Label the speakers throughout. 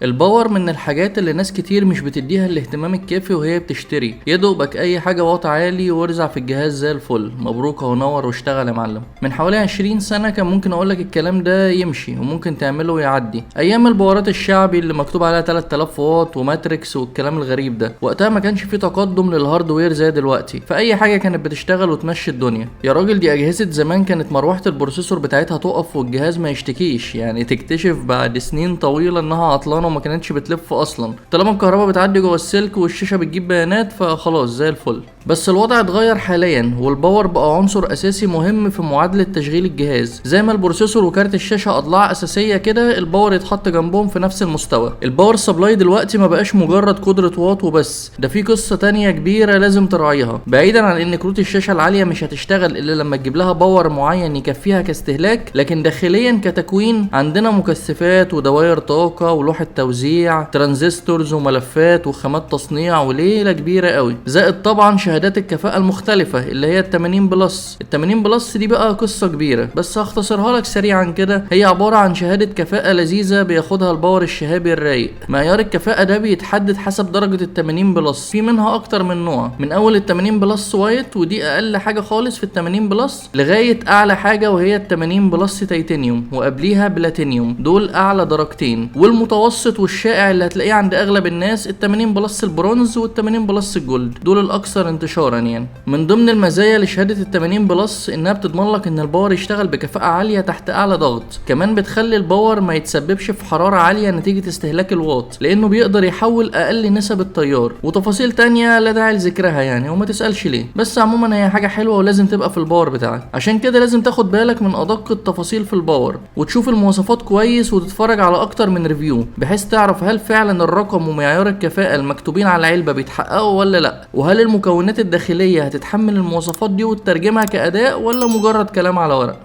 Speaker 1: الباور من الحاجات اللي ناس كتير مش بتديها الاهتمام الكافي وهي بتشتري، يدوبك اي حاجه واط عالي وارزع في الجهاز زي الفل، مبروك اهو نور واشتغل يا معلم. من حوالي 20 سنه كان ممكن اقولك الكلام ده يمشي وممكن تعمله ويعدي، ايام الباورات الشعبي اللي مكتوب عليها 3000 واط وماتريكس والكلام الغريب ده. وقتها ما كانش في تقدم للهاردوير زي دلوقتي، فاي حاجه كانت بتشتغل وتمشي الدنيا. يا راجل دي اجهزه زمان كانت مروحه البروسيسور بتاعتها تقف والجهاز ما يشتكيش، يعني تكتشف بعد سنين طويله انها عطلانه وما كانتش بتلف اصلا، طالما الكهرباء بتعدي جوه السلك والشاشه بتجيب بيانات فخلاص زي الفل. بس الوضع اتغير حاليا، والباور بقى عنصر اساسي مهم في معادله تشغيل الجهاز. زي ما البروسيسور وكارت الشاشه اضلاع اساسيه كده، الباور يتحط جنبهم في نفس المستوى. الباور سبلاي دلوقتي ما بقاش مجرد قدره واط وبس، ده في قصه تانية كبيره لازم تراعيها. بعيدا عن ان كروت الشاشه العاليه مش هتشتغل الا لما تجيب لها باور معين يكفيها كاستهلاك، لكن داخليا كتكوين عندنا مكثفات ودوائر طاقه ولوحه توزيع، ترانزستورز وملفات وخامات تصنيع وليله كبيره قوي. زائد طبعا شهادات الكفاءه المختلفه اللي هي ال 80 بلس. ال 80 بلس دي بقى قصه كبيره، بس هختصرها لك سريعا كده. هي عباره عن شهاده كفاءه لذيذه بياخدها الباور الشهابي الرايق. معيار الكفاءه ده بيتحدد حسب درجه ال 80 بلس، في منها اكتر من نوع، من اول ال 80 بلس وايت ودي اقل حاجه خالص في ال 80 بلس، لغايه اعلى حاجه وهي ال 80 بلس تيتانيوم وقبليها بلاتينيوم، دول اعلى درجتين. والمتوسط والشائع اللي هتلاقيه عند اغلب الناس ال 80 بلس البرونز وال 80 بلس الجولد، دول الاكثر انتشارا. يعني من ضمن المزايا لشهاده ال 80 بلس انها بتضمن لك ان الباور يشتغل بكفاءه عاليه تحت اعلى ضغط. كمان بتخلي الباور ما يتسببش في حراره عاليه نتيجه استهلاك الواط، لانه بيقدر يحول اقل نسب التيار. وتفاصيل تانية لا داعي لذكرها يعني، وما تسالش ليه، بس عموما هي حاجه حلوه ولازم تبقى في الباور بتاعك. عشان كده لازم تاخد بالك من ادق التفاصيل في الباور، وتشوف المواصفات كويس، وتتفرج على اكتر من ريفيو بحيث تعرف هل فعلا الرقم ومعيار الكفاءه المكتوبين على العلبه بيتحققوا ولا لا، وهل المكونات الداخليه هتتحمل المواصفات دي وتترجمها كاداء ولا مجرد كلام على ورق.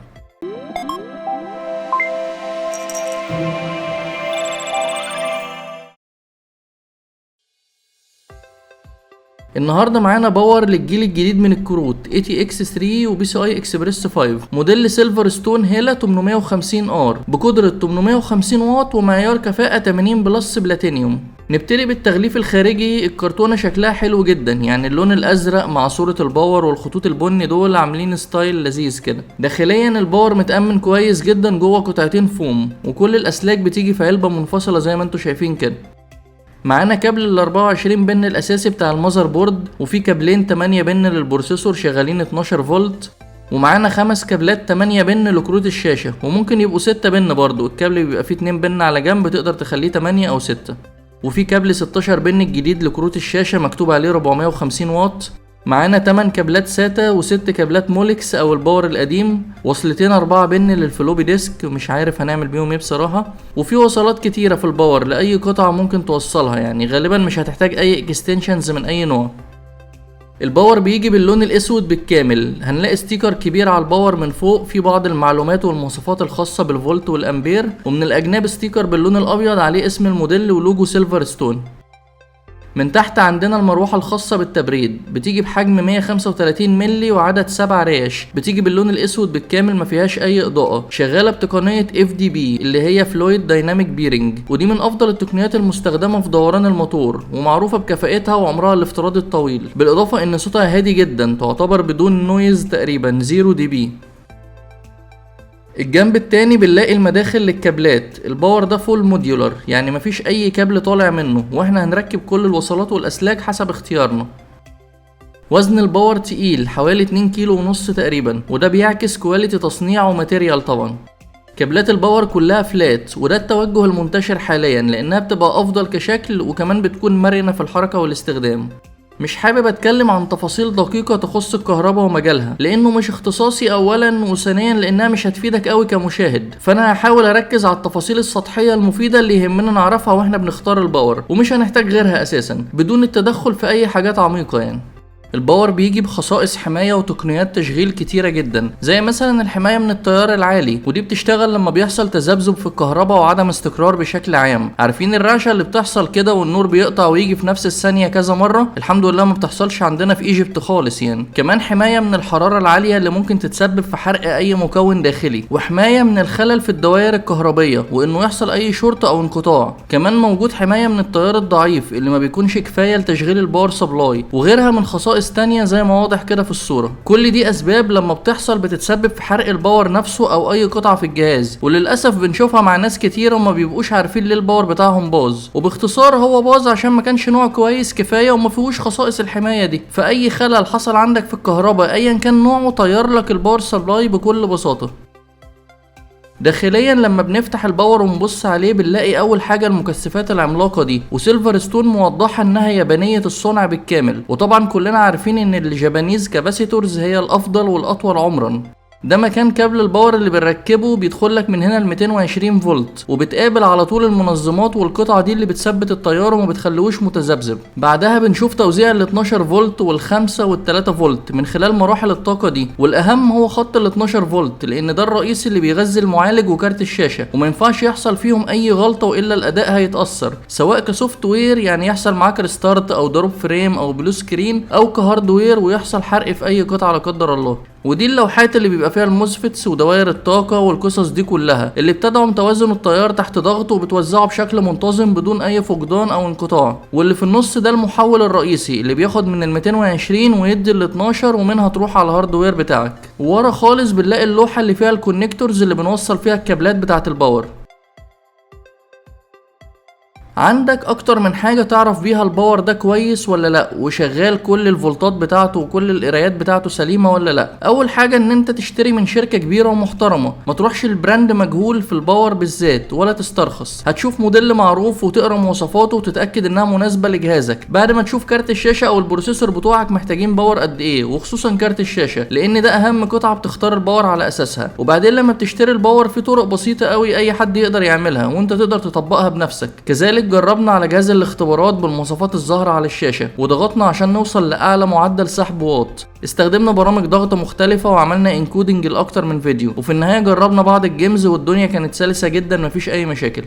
Speaker 1: النهارده معانا باور للجيل الجديد من الكروت ATX 3 وبي سي اي اكسبريس 5، موديل سيلفر ستون هيلا 850 ار بقدره 850 واط ومعيار كفاءه 80 بلس بلاتينيوم. نبتدي بالتغليف الخارجي. الكرتونه شكلها حلو جدا، يعني اللون الازرق مع صوره الباور والخطوط البني دول عاملين ستايل لذيذ كده. داخليا الباور متامن كويس جدا جوه قطعتين فوم، وكل الاسلاك بتيجي في علبه منفصله زي ما انتم شايفين كده. معانا كابل ال 24 بن الاساسي بتاع المذر بورد، وفي كابلين 8 بن للبروسيسور شغالين 12 فولت، ومعانا 5 كابلات 8 بن لكروت الشاشه، وممكن يبقوا 6 بن برضو. الكابل بيبقى فيه 2 بن على جنب تقدر تخليه 8 او 6. وفي كابل 16 بن الجديد لكروت الشاشه مكتوب عليه 450 واط. معانا 8 كابلات ساتا و6 كابلات مولكس او الباور القديم، وصلتين 4 بن للفلوبي ديسك، مش عارف هنعمل بيهم ايه بصراحه. وفي وصلات كتيره في الباور لاي قطعه ممكن توصلها، يعني غالبا مش هتحتاج اي اكستنشنز من اي نوع. الباور بيجي باللون الاسود بالكامل. هنلاقي ستيكر كبير على الباور من فوق فيه بعض المعلومات والمواصفات الخاصه بالفولت والامبير، ومن الاجناب ستيكر باللون الابيض عليه اسم الموديل ولوجو سيلفر ستون. من تحت عندنا المروحة الخاصة بالتبريد، بتيجي بحجم 135 مللي وعدد 7 ريش، بتيجي باللون الاسود بالكامل ما فيهاش اي اضاءة، شغالة بتقنية FDB اللي هي فلويد دايناميك بيرنج، ودي من افضل التقنيات المستخدمة في دوران الموتور، ومعروفة بكفاءتها وعمرها الافتراضي الطويل، بالاضافة ان صوتها هادي جدا، تعتبر بدون نويز تقريبا 0 dB. الجنب التاني بنلاقي المداخل للكابلات. الباور ده فول موديولر، يعني مفيش اي كابل طالع منه، واحنا هنركب كل الوصلات والاسلاك حسب اختيارنا. وزن الباور تقيل حوالي 2 كيلو ونص تقريبا، وده بيعكس كواليتي تصنيع وماتيريال طبعا. كابلات الباور كلها فلات، وده التوجه المنتشر حاليا لانها بتبقى افضل كشكل، وكمان بتكون مرنة في الحركة والاستخدام. مش حابب اتكلم عن تفاصيل دقيقة تخص الكهرباء ومجالها، لانه مش اختصاصي اولا، وثانيا لانها مش هتفيدك قوي كمشاهد، فانا هحاول اركز على التفاصيل السطحية المفيدة اللي يهمنا نعرفها واحنا بنختار الباور، ومش هنحتاج غيرها اساسا بدون التدخل في اي حاجات عميقة يعني. الباور بيجي بخصائص حماية وتقنيات تشغيل كتيرة جدا، زي مثلا الحماية من التيار العالي، ودي بتشتغل لما بيحصل تذبذب في الكهرباء وعدم استقرار بشكل عام. عارفين الرعشة اللي بتحصل كده والنور بيقطع ويجي في نفس الثانية كذا مرة؟ الحمد لله ما بتحصلش عندنا في ايجيبت خالص يعني. كمان حماية من الحرارة العالية اللي ممكن تتسبب في حرق اي مكون داخلي، وحماية من الخلل في الدوائر الكهربية وانه يحصل اي شورت او انقطاع. كمان موجود حماية من التيار الضعيف اللي ما بيكونش كفاية لتشغيل الباور سبلاي، وغيرها من خصائص تانية زي ما واضح كده في الصورة. كل دي اسباب لما بتحصل بتتسبب في حرق الباور نفسه او اي قطعة في الجهاز، وللاسف بنشوفها مع ناس كتير وما بيبقوش عارفين ليه الباور بتاعهم باظ. وباختصار هو باظ عشان ما كانش نوع كويس كفاية وما فيهوش خصائص الحماية دي. فاي خلل حصل عندك في الكهرباء ايا كان نوعه طير لك الباور سبلاي بكل بساطة. داخليا لما بنفتح الباور ونبص عليه بنلاقي اول حاجه المكثفات العملاقه دي، وسيلفر ستون موضحه انها يابانيه الصنع بالكامل. وطبعا كلنا عارفين ان الجابانيز كاباسيتورز هي الافضل والاطول عمرا. ده مكان كابل الباور اللي بنركبه بيدخل لك من هنا ل 220 فولت، وبتقابل على طول المنظمات والقطعه دي اللي بتثبت التيار وما بتخليهوش متذبذب. بعدها بنشوف توزيع ال 12 فولت وال5 وال3 فولت من خلال مراحل الطاقه دي، والاهم هو خط ال 12 فولت لان ده الرئيسي اللي بيغذي المعالج وكارت الشاشه، وما ينفعش يحصل فيهم اي غلطه والا الاداء هيتاثر، سواء كسوفت وير يعني يحصل معاك ريستارت او دروب فريم او بلو سكرين، او كهاردوير ويحصل حرق في اي قطعه لا قدر الله. ودي اللوحات اللي بيبقى فيها الموسفتس ودوائر الطاقة والقصص دي كلها اللي بتدعم توازن التيار تحت ضغط وبتوزعه بشكل منتظم بدون اي فقدان او انقطاع. واللي في النص ده المحول الرئيسي اللي بياخد من ال 220 ويدي ال 12 ومنها تروح على الهاردوير بتاعك. وورا خالص بنلاقي اللوحة اللي فيها الكونكتورز اللي بنوصل فيها الكابلات بتاعة الباور. عندك اكتر من حاجة تعرف بيها الباور ده كويس ولا لا، وشغال كل الفولتات بتاعته وكل القرايات بتاعته سليمة ولا لا. اول حاجة ان انت تشتري من شركة كبيرة ومحترمة، ما تروحش البراند مجهول في الباور بالذات ولا تسترخص. هتشوف موديل معروف وتقرا مواصفاته وتتأكد انها مناسبة لجهازك بعد ما تشوف كارت الشاشة او البروسيسور بتوعك محتاجين باور قد ايه، وخصوصا كارت الشاشة لان ده اهم قطعة بتختار الباور على اساسها. وبعدين لما بتشتري الباور في طرق بسيطة قوي اي حد يقدر يعملها وانت تقدر تطبقها بنفسك. كذلك جربنا على جهاز الاختبارات بالمواصفات الظاهرة على الشاشة وضغطنا عشان نوصل لأعلى معدل سحب واط. استخدمنا برامج ضغط مختلفة وعملنا انكودنج لأكتر من فيديو، وفي النهاية جربنا بعض الجيمز والدنيا كانت سلسة جدا مفيش أي مشاكل.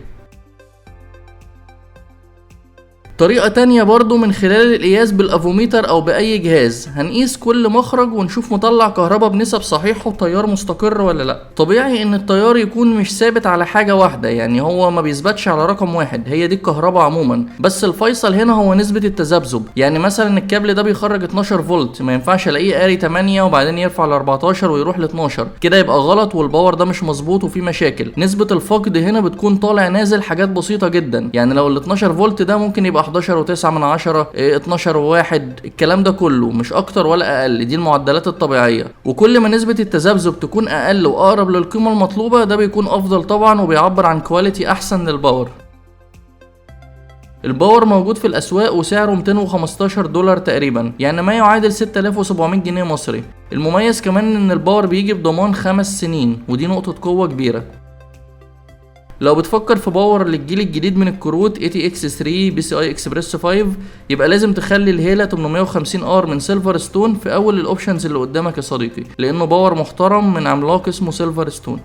Speaker 1: طريقة تانية برضو من خلال القياس بالافوميتر او باي جهاز، هنقيس كل مخرج ونشوف مطلع كهرباء بنسب صحيحة وتيار مستقر ولا لا. طبيعي ان التيار يكون مش ثابت على حاجة واحدة، يعني هو ما بيثبتش على رقم واحد، هي دي الكهرباء عموما، بس الفيصل هنا هو نسبة التذبذب. يعني مثلا الكابل ده بيخرج 12 فولت، ما ينفعش الاقيه قاري 8 وبعدين يرفع ل 14 ويروح ل 12، كده يبقى غلط والباور ده مش مظبوط وفي مشاكل. نسبة الفقد هنا بتكون طالع نازل حاجات بسيطة جدا، يعني لو ال 12 فولت ده ممكن يبقى 11.9 12.1، الكلام ده كله مش اكتر ولا اقل، دي المعدلات الطبيعية. وكل ما نسبة التذبذب تكون اقل واقرب للقيمة المطلوبة ده بيكون افضل طبعا وبيعبر عن كواليتي احسن للباور. الباور موجود في الاسواق وسعره $215 تقريبا، يعني ما يعادل 6700 جنيه مصري. المميز كمان ان الباور بيجي بضمان 5 سنين، ودي نقطة قوة كبيرة. لو بتفكر في باور للجيل الجديد من الكروت ATX 3 PCI Express 5، يبقى لازم تخلي الهيلا 850R من سيلفر ستون في اول الاوبشنز اللي قدامك يا صديقي، لانه باور محترم من عملاق اسمه سيلفر ستون.